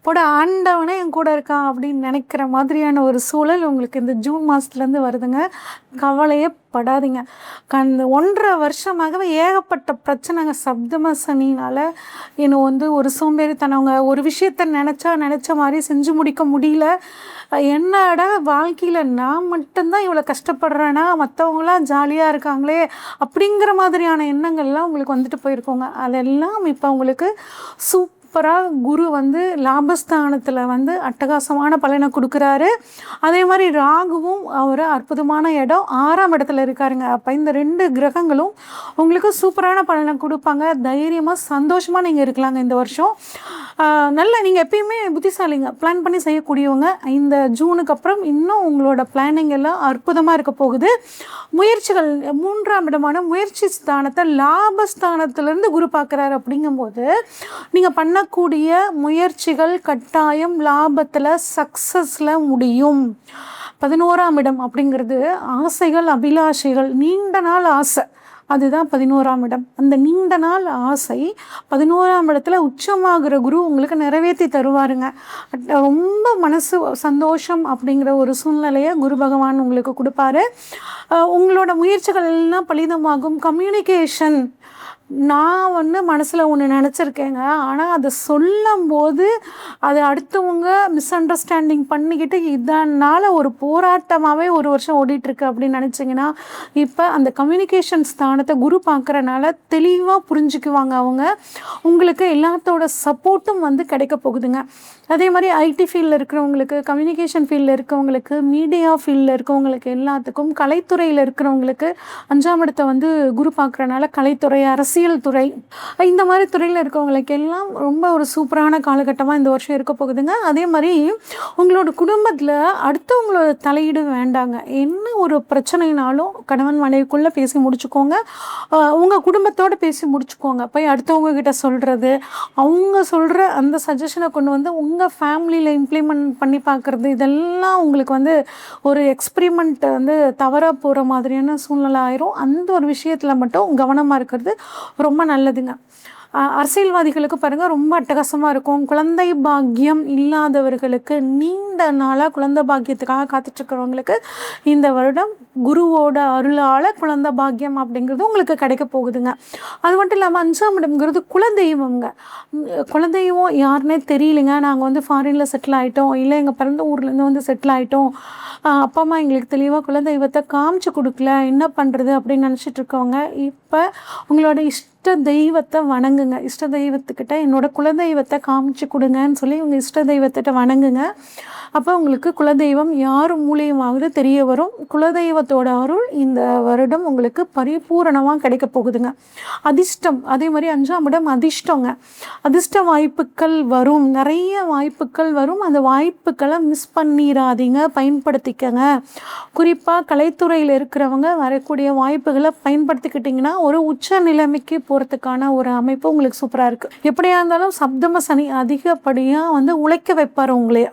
போட ஆண்டவனே என் கூட இருக்கான் அப்படின்னு நினைக்கிற மாதிரியான ஒரு சூழல் உங்களுக்கு இந்த ஜூன் மாதத்துலேருந்து வருதுங்க. கவலையே படாதீங்க. அந்த 1.5 வருஷமாகவே ஏகப்பட்ட பிரச்சனைங்க. சப்தம சனினால் இன்னும் வந்து ஒரு சோம்பேறித்தனவங்க, ஒரு விஷயத்த நினச்ச மாதிரி செஞ்சு முடிக்க முடியல. என்னடா வாழ்க்கையில் நான் மட்டும்தான் இவ்வளோ கஷ்டப்படுறேன்னா மற்றவங்களாம் ஜாலியாக இருக்காங்களே அப்படிங்கிற மாதிரியான எண்ணங்கள்லாம் உங்களுக்கு வந்துட்டு போயிருக்கோங்க. அதெல்லாம் இப்போ உங்களுக்கு சூப்பராக குரு வந்து லாபஸ்தானத்தில் வந்து அட்டகாசமான பலனை கொடுக்குறாரு. அதே மாதிரி ராகுவும் ஒரு அற்புதமான இடம் 6ஆம் இடத்துல இருக்காருங்க. அப்போ இந்த 2 கிரகங்களும் உங்களுக்கு சூப்பரான பலனை கொடுப்பாங்க. தைரியமாக சந்தோஷமாக நீங்கள் இருக்கலாங்க இந்த வருஷம். நல்ல நீங்கள் எப்பயுமே புத்திசாலிங்க, பிளான் பண்ணி செய்யக்கூடியவங்க. இந்த ஜூனுக்கு அப்புறம் இன்னும் உங்களோட பிளானிங் எல்லாம் அற்புதமாக இருக்க போகுது. முயற்சிகள் 3ஆம் இடமான முயற்சி ஸ்தானத்தை லாபஸ்தானத்திலேருந்து குரு பார்க்குறாரு. அப்படிங்கும்போது நீங்கள் பண்ணக்கூடிய முயற்சிகள் கட்டாயம் லாபத்தில் சக்ஸஸில் முடியும். 11ஆம் இடம் அப்படிங்கிறது ஆசைகள், அபிலாஷைகள், நீண்ட நாள் ஆசை, அதுதான் 11ஆம் இடம். அந்த நீண்ட நாள் ஆசை 11ஆம் இடத்துல உச்சமாகிற குரு உங்களுக்கு நிறைவேற்றி தருவாருங்க. ரொம்ப மனசு சந்தோஷம் அப்படிங்கிற ஒரு சூழ்நிலையை குரு பகவான் உங்களுக்கு கொடுப்பாரு. உங்களோட முயற்சிகள் எல்லாம் பலிதமாகும். கம்யூனிகேஷன், நான் வந்து மனசில் ஒன்று நினச்சிருக்கேங்க, ஆனால் அதை சொல்லும்போது அது அடுத்தவங்க மிஸ் அண்டர்ஸ்டாண்டிங் பண்ணிக்கிட்டு இதனால் ஒரு போராட்டமாகவே ஒரு வருஷம் ஓடிட்டுருக்கு அப்படின்னு நினச்சிங்கன்னா, இப்போ அந்த கம்யூனிகேஷன் ஸ்தானத்தை குரு பார்க்குறனால தெளிவாக புரிஞ்சுக்குவாங்க அவங்க. உங்களுக்கு எல்லாத்தோட சப்போர்ட்டும் வந்து கிடைக்க போகுதுங்க. அதே மாதிரி ஐடி ஃபீல்டில் இருக்கிறவங்களுக்கு, கம்யூனிகேஷன் ஃபீல்டில் இருக்கிறவங்களுக்கு, மீடியா ஃபீல்டில் இருக்கிறவங்களுக்கு எல்லாத்துக்கும், கலைத்துறையில் இருக்கிறவங்களுக்கு 5ஆம் இடத்தை வந்து குரு பார்க்குறனால கலைத்துறை, அரசியல் துறை, இந்த மாதிரி துறையில் இருக்கவங்களுக்கு எல்லாம் ரொம்ப ஒரு சூப்பரான காலகட்டமாக இந்த வருஷம் இருக்க போகுதுங்க. அதே மாதிரி உங்களோட குடும்பத்தில் அடுத்தவங்களோட தலையீடு வேண்டாங்க. என்ன ஒரு பிரச்சனைனாலும் கணவன் மனைவிக்குள்ளே பேசி முடிச்சுக்கோங்க. உங்கள் குடும்பத்தோடு பேசி முடிச்சுக்கோங்க. போய் அடுத்தவங்க கிட்ட சொல்கிறது, அவங்க சொல்கிற அந்த சஜஷனை கொண்டு வந்து உங்கள் ஃபேமிலியில் இம்ப்ளிமெண்ட் பண்ணி பார்க்குறது, இதெல்லாம் உங்களுக்கு வந்து ஒரு எக்ஸ்பிரிமெண்ட் வந்து தவறாக போகிற மாதிரியான சூழ்நிலை ஆயிரும். அந்த ஒரு விஷயத்தில் மட்டும் கவனமாக இருக்கிறது ரொம்ப நல்லதுங்க. அரசியல்வாதிகளுக்கு பாருங்கள் ரொம்ப அட்டகாசமாக இருக்கும். குழந்தை பாக்கியம் இல்லாதவர்களுக்கு, நீண்ட நாளாக குழந்தை பாக்கியத்துக்காக காத்துட்ருக்கிறவங்களுக்கு இந்த வருடம் குருவோட அருளால் குழந்தை பாக்கியம் அப்படிங்கிறது உங்களுக்கு கிடைக்க போகுதுங்க. அது மட்டும் இல்லாமல் 5ஆம் இடம்ங்கிறது குலதெய்வங்க. குலதெய்வம் யாருன்னே தெரியலைங்க, நாங்கள் வந்து ஃபாரினில் செட்டில் ஆகிட்டோம், இல்லை எங்கள் பிறந்த ஊர்லேருந்து வந்து செட்டில் ஆகிட்டோம், அப்பா அம்மா எங்களுக்கு தெளிவாக குலதெய்வத்தை காமிச்சு கொடுக்கல, என்ன பண்ணுறது அப்படின்னு நினச்சிட்டு இருக்கவங்க இப்போ உங்களோட இஷ்ட தெய்வத்தை வணங்குங்க. இஷ்ட தெய்வத்துக்கிட்ட என்னோட குலதெய்வத்தை காமிச்சு கொடுங்கன்னு சொல்லி உங்கள் இஷ்ட தெய்வத்திட்ட வணங்குங்க. அப்போ உங்களுக்கு குலதெய்வம் யார் மூலியமாவது தெரிய வரும். குலதெய்வத்தோட அருள் இந்த வருடம் உங்களுக்கு பரிபூரணமாக கிடைக்க போகுதுங்க. அதிர்ஷ்டம், அதே மாதிரி 5ஆம் இடம் அதிர்ஷ்டங்க. அதிர்ஷ்ட வாய்ப்புகள் வரும், நிறைய வாய்ப்புகள் வரும். அந்த வாய்ப்புகளை மிஸ் பண்ணிடாதீங்க, பயன்படுத்திக்கங்க. குறிப்பாக கலைத்துறையில் இருக்கிறவங்க வரக்கூடிய வாய்ப்புகளை பயன்படுத்திக்கிட்டிங்கன்னா ஒரு உச்ச நிலைமைக்கு போகிறதுக்கான ஒரு அமைப்பு உங்களுக்கு சூப்பராக இருக்குது. எப்படியா இருந்தாலும் சப்தம சனி அதிகப்படியாக வந்து உழைக்க வைப்பார் உங்களே.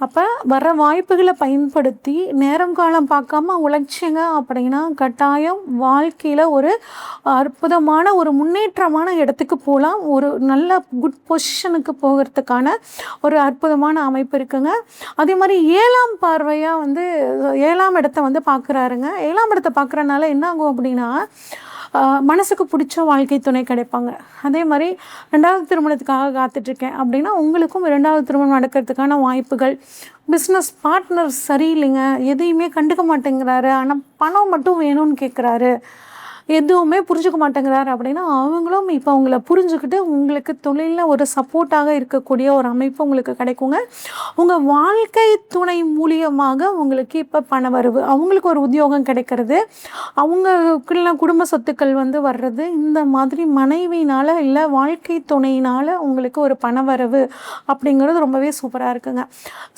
அப்போ வர்ற வாய்ப்புகளை பயன்படுத்தி நேரம் காலம் பார்க்காம உழைச்சிங்க அப்படின்னா கட்டாயம் வாழ்க்கையில் ஒரு அற்புதமான ஒரு முன்னேற்றமான இடத்துக்கு போகலாம். ஒரு நல்ல குட் பொசிஷனுக்கு போகிறதுக்கான ஒரு அற்புதமான அமைப்பு இருக்குங்க. அதே மாதிரி 7ஆம் பார்வையாக வந்து 7ஆம் இடத்தை வந்து பார்க்குறாருங்க. 7ஆம் இடத்தை பார்க்குறனால என்ன ஆகும் அப்படின்னா மனசுக்கு பிடிச்ச வாழ்க்கை துணை கிடைப்பாங்க. அதே மாதிரி 2வது திருமணத்துக்காக காத்துட்ருக்கேன் அப்படின்னா உங்களுக்கும் 2வது திருமணம் நடக்கிறதுக்கான வாய்ப்புகள். பிஸ்னஸ் பார்ட்னர் சரியில்லைங்க, எதையுமே கண்டுக்க மாட்டேங்கிறாரு, ஆனால் பணம் மட்டும் வேணும்னு கேட்குறாரு, எதுவுமே புரிஞ்சுக்க மாட்டேங்கிறாரு அப்படின்னா அவங்களும் இப்போ அவங்கள புரிஞ்சுக்கிட்டு உங்களுக்கு தொழிலில் ஒரு சப்போர்ட்டாக இருக்கக்கூடிய ஒரு அமைப்பு உங்களுக்கு கிடைக்குங்க. உங்கள் வாழ்க்கை துணை மூலியமாக உங்களுக்கு இப்போ பண வரவு, அவங்களுக்கு ஒரு உத்தியோகம் கிடைக்கிறது, அவங்களுக்குள்ள குடும்ப சொத்துக்கள் வந்து வர்றது, இந்த மாதிரி மனைவினால் இல்லை வாழ்க்கை துணையினால் உங்களுக்கு ஒரு பண வரவு அப்படிங்கிறது ரொம்பவே சூப்பராக இருக்குங்க.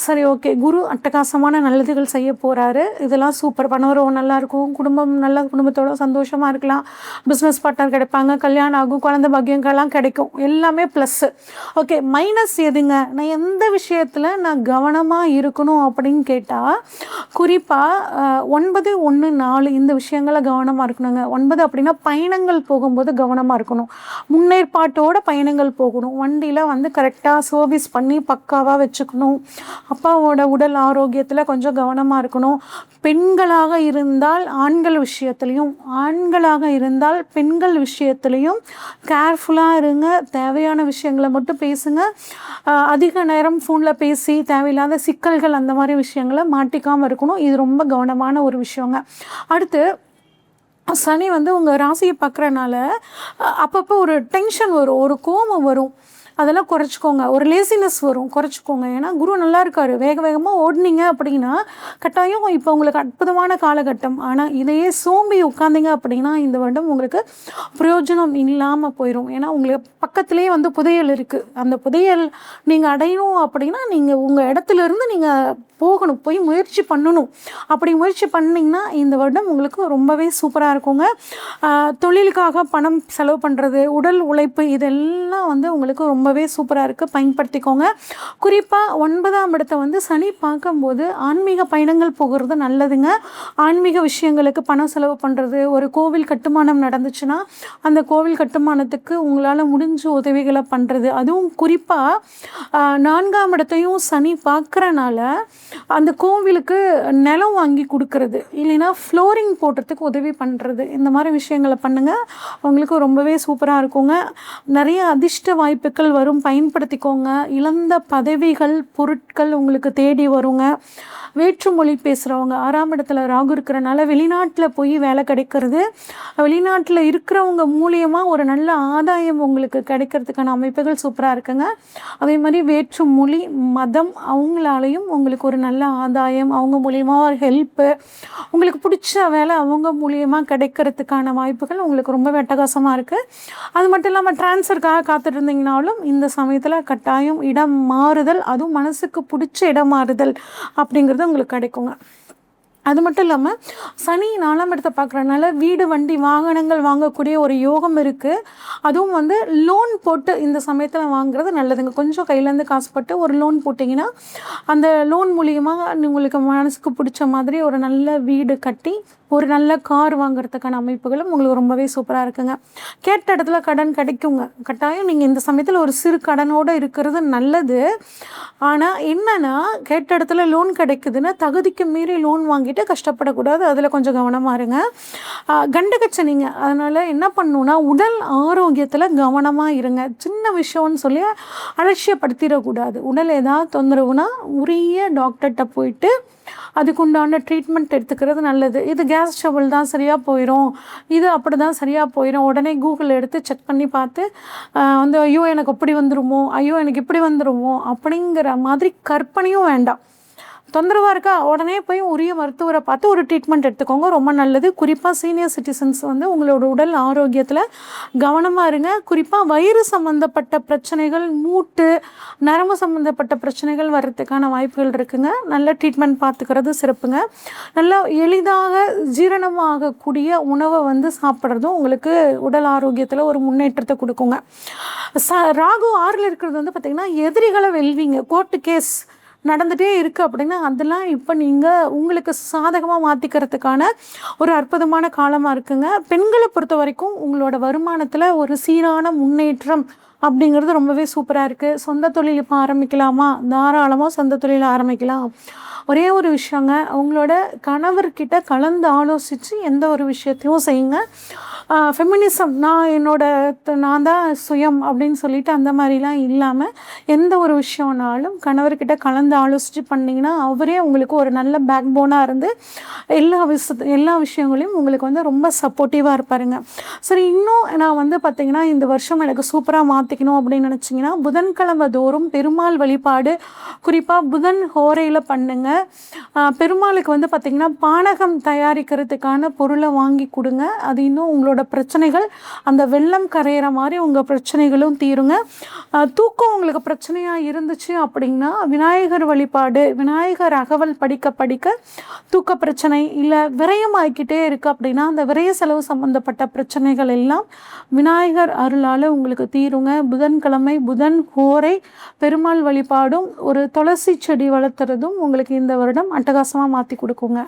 சரி, ஓகே, குரு அட்டகாசமான நல்லதுகள் செய்ய போகிறாரு. இதெல்லாம் சூப்பர். பண வரவு நல்லாயிருக்கும், குடும்பம் நல்ல குடும்பத்தோட சந்தோஷமாக இருக்கலாம், பிஸ்னஸ் பார்ட்னர் கிடைப்பாங்க, கல்யாணம் ஆகும், குழந்தை பாக்கியங்கள்லாம் கிடைக்கும், எல்லாமே ப்ளஸ்ஸு. ஓகே, மைனஸ் எதுங்க? நான் எந்த விஷயத்தில் நான் கவனமாக இருக்கணும் அப்படின்னு கேட்டால், குறிப்பாக 9, 1, 4 இந்த விஷயங்களை கவனமாக இருக்கணுங்க. 9 அப்படின்னா பயணங்கள் போகும்போது கவனமாக இருக்கணும், முன்னேற்பாட்டோட பயணங்கள் போகணும், வண்டியில் வந்து கரெக்டாக சர்வீஸ் பண்ணி பக்காவாக வச்சுக்கணும், அப்பாவோட உடல் ஆரோக்கியத்தில் கொஞ்சம் கவனமாக இருக்கணும். பெண்களாக இருந்தால் ஆண்கள் விஷயத்துலையும், ஆண்களாக இருந்தால் பெண்கள் விஷயத்துலையும் கேர்ஃபுல்லாக இருங்க. தேவையான விஷயங்களை மட்டும் பேசுங்க. அதிக நேரம் ஃபோனில் பேசி தேவையில்லாத சிக்கல்கள் அந்த மாதிரி விஷயங்களை மாட்டிக்காமல் இருக்கணும். இது ரொம்ப கவனமான ஒரு விஷயங்க. அடுத்து, சனி வந்து உங்கள் ராசியை பார்க்குறனால அப்பப்போ ஒரு டென்ஷன் வரும், ஒரு கோபம் வரும், அதெல்லாம் குறைச்சிக்கோங்க. ஒரு லேசினஸ் வரும், குறைச்சிக்கோங்க. ஏன்னா குரு நல்லா இருக்கார், வேக வேகமாக ஓடினீங்க அப்படின்னா கட்டாயம் இப்போ உங்களுக்கு அற்புதமான காலகட்டம். ஆனால் இதையே சோம்பி உட்காந்திங்க அப்படின்னா இந்த வருடம் உங்களுக்கு பிரயோஜனம் இல்லாமல் போயிடும். ஏன்னா உங்களுக்கு பக்கத்துலேயே வந்து புதையல் இருக்குது. அந்த புதையல் நீங்கள் அடையணும் அப்படின்னா நீங்கள் உங்கள் இடத்துலேருந்து நீங்கள் போகணும், போய் முயற்சி பண்ணணும். அப்படி முயற்சி பண்ணிங்கன்னா இந்த வருடம் உங்களுக்கு ரொம்பவே சூப்பராக இருக்குங்க. தொழிலுக்காக பணம் செலவு பண்ணுறது, உடல் உழைப்பு, இதெல்லாம் வந்து உங்களுக்கு ரொம்பவே சூப்பராக இருக்குது, பயன்படுத்திக்கோங்க. குறிப்பாக 9ஆம் இடத்தை வந்து சனி பார்க்கும்போது ஆன்மீக பயணங்கள் போகிறது நல்லதுங்க. ஆன்மீக விஷயங்களுக்கு பணம் செலவு பண்ணுறது, ஒரு கோவில் கட்டுமானம் நடந்துச்சுன்னா அந்த கோவில் கட்டுமானத்துக்கு உங்களால் முடிஞ்ச உதவிகளை பண்ணுறது, அதுவும் குறிப்பாக 4ஆம் இடத்தையும் சனி பார்க்குறனால அந்த கோவிலுக்கு நிலம் வாங்கி கொடுக்கறது, இல்லைன்னா ஃப்ளோரிங் போடுறதுக்கு உதவி பண்ணுறது, இந்த மாதிரி விஷயங்களை பண்ணுங்கள், உங்களுக்கு ரொம்பவே சூப்பராக இருக்குங்க. நிறைய அதிர்ஷ்ட வாய்ப்புகள் வரும், பயன்படுத்திக்கோங்க. இழந்த பதவிகள், பொருட்கள் உங்களுக்கு தேடி வருங்க. வேற்று மொழி பேசுகிறவங்க, 6ஆம் இடத்துல ராகு இருக்கிறனால வெளிநாட்டில் போய் வேலை கிடைக்கிறது, வெளிநாட்டில் இருக்கிறவங்க மூலியமாக ஒரு நல்ல ஆதாயம் உங்களுக்கு கிடைக்கிறதுக்கான அமைப்புகள் சூப்பராக இருக்குங்க. அதே மாதிரி வேற்று மொழி, மதம், அவங்களாலையும் உங்களுக்கு ஒரு நல்ல ஆதாயம், அவங்க மூலியமாக ஒரு ஹெல்ப்பு, உங்களுக்கு பிடிச்ச வேலை அவங்க மூலியமாக கிடைக்கிறதுக்கான வாய்ப்புகள் உங்களுக்கு ரொம்ப அட்டகாசமாக இருக்குது. அது மட்டும் இல்லாமல் ட்ரான்ஸ்ஃபருக்காக காத்துட்டு இருந்தீங்கனாலும் இந்த சமயத்தில் கட்டாயம் இடம் மாறுதல், அதுவும் மனசுக்கு பிடிச்ச இடம் மாறுதல் அப்படிங்கிறது உங்களுக்கு கிடைக்குங்க. அது மட்டும் இல்லாமல் சனி 4ஆம் இடத்தை பார்க்குறதுனால வீடு, வண்டி, வாகனங்கள் வாங்கக்கூடிய ஒரு யோகம் இருக்குது. அதுவும் வந்து லோன் போட்டு இந்த சமயத்தில் வாங்குறது நல்லதுங்க. கொஞ்சம் கையிலேருந்து காசு போட்டு ஒரு லோன் போட்டிங்கன்னா அந்த லோன் மூலியமாக உங்களுக்கு மனசுக்கு பிடிச்ச மாதிரி ஒரு நல்ல வீடு கட்டி ஒரு நல்ல கார் வாங்குறதுக்கான அமைப்புகளும் உங்களுக்கு ரொம்பவே சூப்பராக இருக்குங்க. கேட்ட இடத்துல கடன் கிடைக்குங்க. கட்டாயம் நீங்கள் இந்த சமயத்தில் ஒரு சிறு கடனோடு இருக்கிறது நல்லது. ஆனால் என்னென்னா, கேட்ட இடத்துல லோன் கிடைக்குதுன்னா தகுதிக்கு மீறி லோன் வாங்கிட்டு கஷ்டப்படக்கூடாது, அதில் கொஞ்சம் கவனமாக இருங்க. கண்டகச்சனிங்க, அதனால் என்ன பண்ணணுன்னா உடல் ஆரோக்கியத்தில் கவனமாக இருங்க. சின்ன விஷயம்னு சொல்லி அலட்சியப்படுத்திடக்கூடாது. உடல் ஏதாவது தொந்தரவுனா உரிய டாக்டர்கிட்ட போயிட்டு அதுக்குண்டான ட்ரீட்மெண்ட் எடுத்துக்கிறது நல்லது. இது கேஸ் ட்ரபிள் தான், சரியாக போயிடும், இது அப்படி தான் சரியாக போயிடும், உடனே கூகுள் எடுத்து செக் பண்ணி பார்த்து வந்து ஐயோ எனக்கு அப்படி வந்துடுமோ, ஐயோ எனக்கு இப்படி வந்துடுமோ அப்படிங்கிற மாதிரி கற்பனையும் வேண்டாம். தொந்தரவாக இருக்கா, உடனே போய் உரிய மருத்துவரை பார்த்து ஒரு ட்ரீட்மெண்ட் எடுத்துக்கோங்க, ரொம்ப நல்லது. குறிப்பாக சீனியர் சிட்டிசன்ஸ் வந்து உங்களோட உடல் ஆரோக்கியத்தில் கவனமாக இருங்க. குறிப்பாக வயிறு சம்மந்தப்பட்ட பிரச்சனைகள், மூட்டு, நரம்பு சம்மந்தப்பட்ட பிரச்சனைகள் வர்றதுக்கான வாய்ப்புகள் இருக்குங்க. நல்ல ட்ரீட்மெண்ட் பார்த்துக்கிறது சிறப்புங்க. நல்லா எளிதாக ஜீரணமாகக்கூடிய உணவை வந்து சாப்பிட்றதும் உங்களுக்கு உடல் ஆரோக்கியத்தில் ஒரு முன்னேற்றத்தை கொடுக்குங்க. ராகு 6ல் இருக்கிறது வந்து பார்த்திங்கன்னா எதிரிகளை வெல்வீங்க. கோர்ட்டு கேஸ் நடந்துகிட்டே இருக்குது அப்படின்னா அதெல்லாம் இப்போ நீங்கள் உங்களுக்கு சாதகமாக மாற்றிக்கிறதுக்கான ஒரு அற்புதமான காலமாக இருக்குங்க. பெண்களை பொறுத்த வரைக்கும் உங்களோட வருமானத்தில் ஒரு சீரான முன்னேற்றம் அப்படிங்கிறது ரொம்பவே சூப்பராக இருக்குது. சொந்த தொழில் இப்போ ஆரம்பிக்கலாமா? தாராளமாக சொந்த தொழில் ஆரம்பிக்கலாம். ஒரே ஒரு விஷயங்க, உங்களோட கணவர்கிட்ட கலந்து ஆலோசித்து எந்த ஒரு விஷயத்தையும் செய்யுங்க. ஃபெமினிசம், நான் தான் சுயம் அப்படின்னு சொல்லிட்டு அந்த மாதிரிலாம் இல்லாமல் எந்த ஒரு விஷயம்னாலும் கணவர்கிட்ட கலந்து ஆலோசித்து பண்ணிங்கன்னா அவரே உங்களுக்கு ஒரு நல்ல பேக் போனாக இருந்து எல்லா விஷயங்களையும் உங்களுக்கு வந்து ரொம்ப சப்போர்ட்டிவாக இருப்பாருங்க. சரி, இன்னும் நான் வந்து பார்த்திங்கன்னா இந்த வருஷம் எனக்கு சூப்பராக மாற்றிக்கணும் அப்படின்னு நினச்சிங்கன்னா புதன்கிழமை தோறும் பெருமாள் வழிபாடு, குறிப்பாக புதன் ஹோரையில் பண்ணுங்க. பெருமாளுக்கு வந்து பார்த்திங்கன்னா பானகம் தயாரிக்கிறதுக்கான பொருளை வாங்கி கொடுங்க. அது இன்னும் உங்களோட உங்களோட பிரச்சனைகள் அந்த வெள்ளம் கரையிற மாதிரி உங்கள் பிரச்சனைகளும் தீருங்க. தூக்கம் உங்களுக்கு பிரச்சனையாக இருந்துச்சு அப்படின்னா விநாயகர் வழிபாடு, விநாயகர் அகவல் படிக்க படிக்க தூக்க பிரச்சனை இல்லை விரயமாகிக்கிட்டே இருக்குது அப்படின்னா அந்த விரய செலவு சம்மந்தப்பட்ட பிரச்சனைகள் எல்லாம் விநாயகர் அருளால் உங்களுக்கு தீருங்க. புதன்கிழமை புதன் ஹோரை பெருமாள் வழிபாடும் ஒரு துளசி செடி வளர்த்துறதும் உங்களுக்கு இந்த வருடம் அட்டகாசமாக மாற்றி கொடுக்குங்க.